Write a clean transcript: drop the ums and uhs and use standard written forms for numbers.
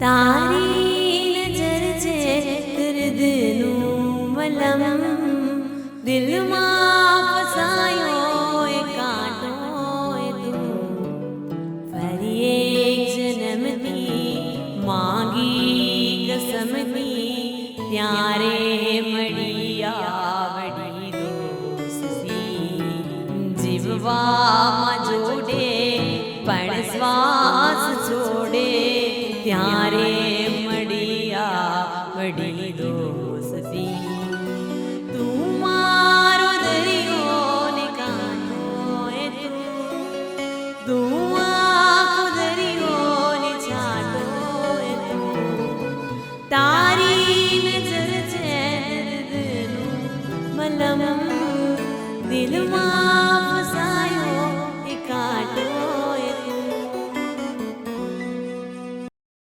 તારી નજર છે દર્દનું મલમ, દિલમાં ફસાયો એ કાંટો એ તું. ફરી એક જન્મની માંગી કસમની, ત્યારે મળી આવડી દોસ્તી. જીવવામાં જોડે પણ શ્વાસ છોડે, ત્યારે મળી આવડી દોસ્તી. તું મારો દરિયો ને કાંઠો એ તું આખો દરિયો ને છાંટો એ તું. તારી નજર છે દર્દનું મલમ, દિલમાં